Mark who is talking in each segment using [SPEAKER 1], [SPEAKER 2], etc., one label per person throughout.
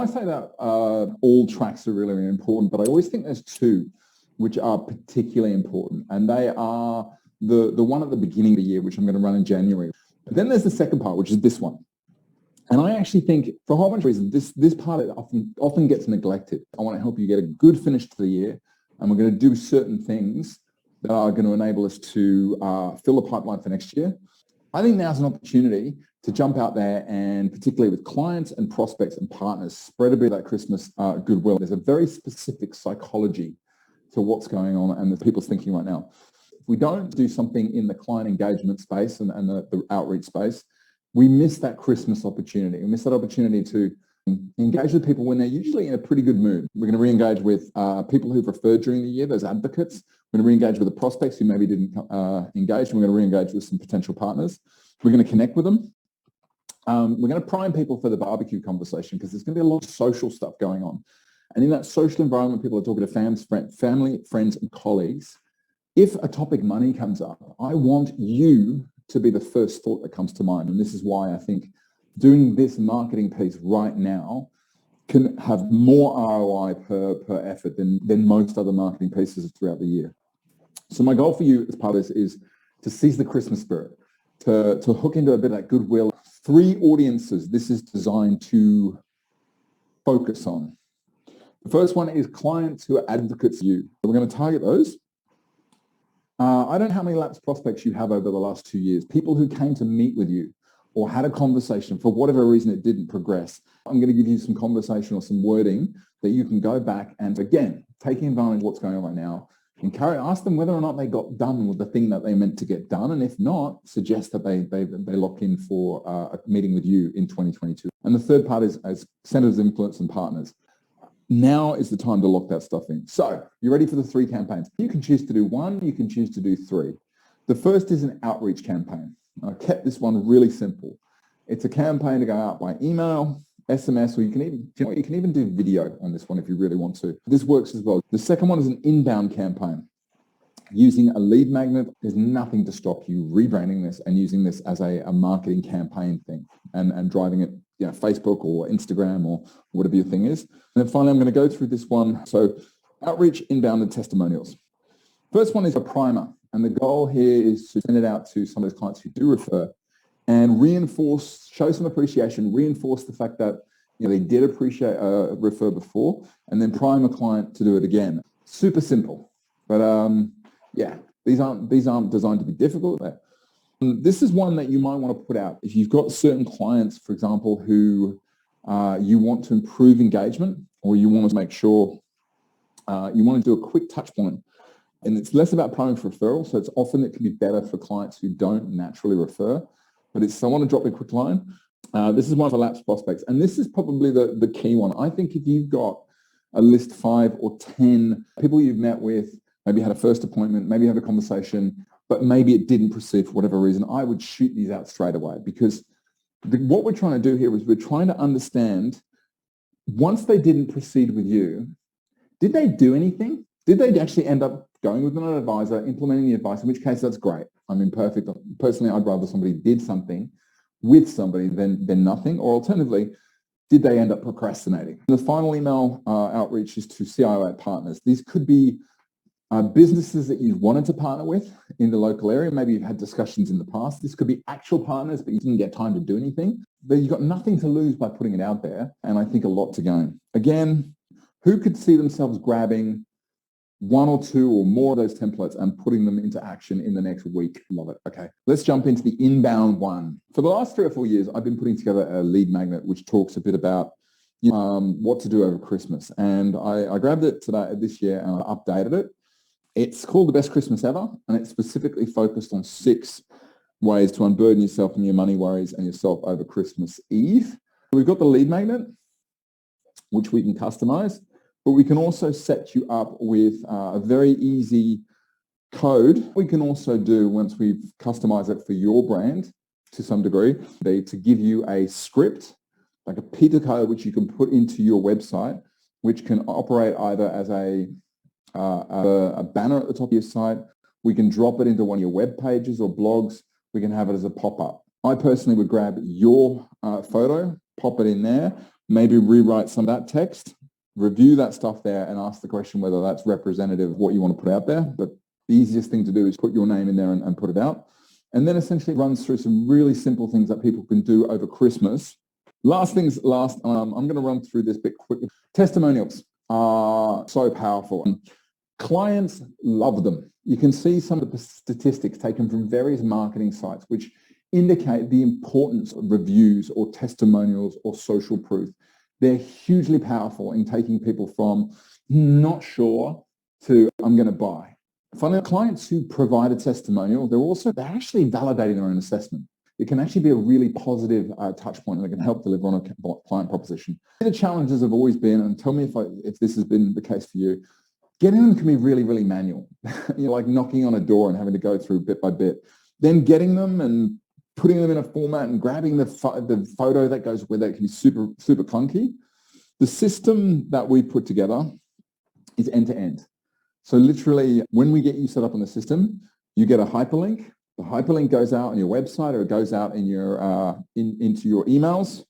[SPEAKER 1] I say that all tracks are really, really important, but I always think there's two which are particularly important, and they are the one at the beginning of the year, which I'm going to run in January. But then there's the second part, which is this one. And I actually think, for a whole bunch of reasons, this part often gets neglected. I want to help you get a good finish to the year, and we're going to do certain things that are going to enable us to fill the pipeline for next year. I think now's an opportunity to jump out there and, particularly with clients and prospects and partners, spread a bit of that Christmas goodwill. There's a very specific psychology to what's going on and the people's thinking right now. If we don't do something in the client engagement space and the outreach space, we miss that Christmas opportunity. We miss that opportunity to engage with people when they're usually in a pretty good mood. We're going to re-engage with people who've referred during the year, those advocates. We're going to re-engage with the prospects who maybe didn't engage, and we're going to re-engage with some potential partners. We're going to connect with them. We're going to prime people for the barbecue conversation, because there's going to be a lot of social stuff going on. And in that social environment, people are talking to family, friends, and colleagues. If a topic money comes up, I want you to be the first thought that comes to mind. And this is why I think doing this marketing piece right now can have more ROI per effort than most other marketing pieces throughout the year. So my goal for you as part of this is to seize the Christmas spirit, to hook into a bit of that goodwill. 3 audiences this is designed to focus on. The first one is clients who are advocates for you. We're going to target those. I don't know how many lapsed prospects you have over the last 2 years, people who came to meet with you or had a conversation, for whatever reason it didn't progress. I'm going to give you some conversation or some wording that you can go back and, again, taking advantage of what's going on right now, ask them whether or not they got done with the thing that they meant to get done. And if not, suggest that they lock in for a meeting with you in 2022. And the third part is as centers of influence and partners. Now is the time to lock that stuff in. So you're ready for the 3 campaigns. You can choose to do 1, you can choose to do 3. The first is an outreach campaign. I kept this one really simple. It's a campaign to go out by email, SMS, or you can even do video on this one if you really want to. This works as well. The second one is an inbound campaign. Using a lead magnet, there's nothing to stop you rebranding this and using this as a marketing campaign thing and driving it, Facebook or Instagram or whatever your thing is. And then finally, I'm going to go through this one. So outreach, inbound, and testimonials. First one is a primer. And the goal here is to send it out to some of those clients who do refer and show some appreciation, reinforce the fact that they did appreciate refer before, and then prime a client to do it again. Super simple. But these aren't designed to be difficult. This is one that you might want to put out if you've got certain clients, for example, who you want to improve engagement, or you want to make sure you want to do a quick touch point. And it's less about priming for referral, so it can be better for clients who don't naturally refer, but it's someone to drop a quick line. This is one for lapsed prospects, and this is probably the key one. I think if you've got a list 5 or 10 people you've met with, maybe had a first appointment, maybe had a conversation, but maybe it didn't proceed for whatever reason, I would shoot these out straight away, because what we're trying to do here is we're trying to understand, once they didn't proceed with you, did they do anything? Did they actually end up going with an advisor, implementing the advice, in which case that's great. I mean, perfect. Personally, I'd rather somebody did something with somebody than nothing. Or alternatively, did they end up procrastinating? The final email outreach is to CIO partners. These could be businesses that you wanted to partner with in the local area. Maybe you've had discussions in the past. This could be actual partners, but you didn't get time to do anything. But you've got nothing to lose by putting it out there, and I think a lot to gain. Again, who could see themselves grabbing 1 or 2 or more of those templates and putting them into action in the next week? Love it. Okay, let's jump into the inbound one. For the last 3 or 4 years, I've been putting together a lead magnet which talks a bit about what to do over Christmas. And I grabbed it this year and I updated it. It's called The Best Christmas Ever, and it's specifically focused on 6 ways to unburden yourself from your money worries and yourself over Christmas Eve. We've got the lead magnet, which we can customize. But we can also set you up with a very easy code. We can also do, once we've customized it for your brand to some degree, to give you a script, like a Peter code, which you can put into your website, which can operate either as a banner at the top of your site. We can drop it into one of your web pages or blogs. We can have it as a pop-up. I personally would grab your photo, pop it in there, maybe rewrite some of that text, review that stuff there and ask the question whether that's representative of what you want to put out there. But the easiest thing to do is put your name in there and put it out. And then essentially runs through some really simple things that people can do over Christmas. Last things last, I'm going to run through this bit quickly. Testimonials are so powerful. Clients love them. You can see some of the statistics taken from various marketing sites which indicate the importance of reviews or testimonials or social proof. They're hugely powerful in taking people from not sure to I'm going to buy. Finally, clients who provide a testimonial, they're actually validating their own assessment. It can actually be a really positive touch point that can help deliver on a client proposition. The challenges have always been, and tell me if this has been the case for you, getting them can be really, really manual. You're like knocking on a door and having to go through bit by bit. Then getting them and putting them in a format and grabbing the photo that goes with it can be super, super clunky. The system that we put together is end-to-end. So literally, when we get you set up on the system, you get a hyperlink. The hyperlink goes out on your website or it goes out in your into your emails.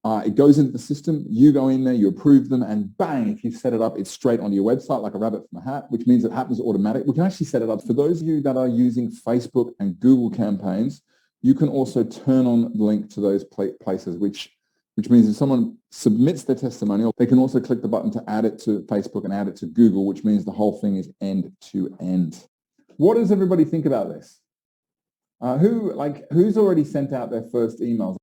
[SPEAKER 1] It goes into the system. You go in there, you approve them, and bang, if you've set it up, it's straight onto your website like a rabbit from a hat, which means it happens automatic. We can actually set it up. For those of you that are using Facebook and Google campaigns, you can also turn on the link to those places, which means if someone submits their testimonial, they can also click the button to add it to Facebook and add it to Google, which means the whole thing is end to end. What does everybody think about this? Who's already sent out their first emails?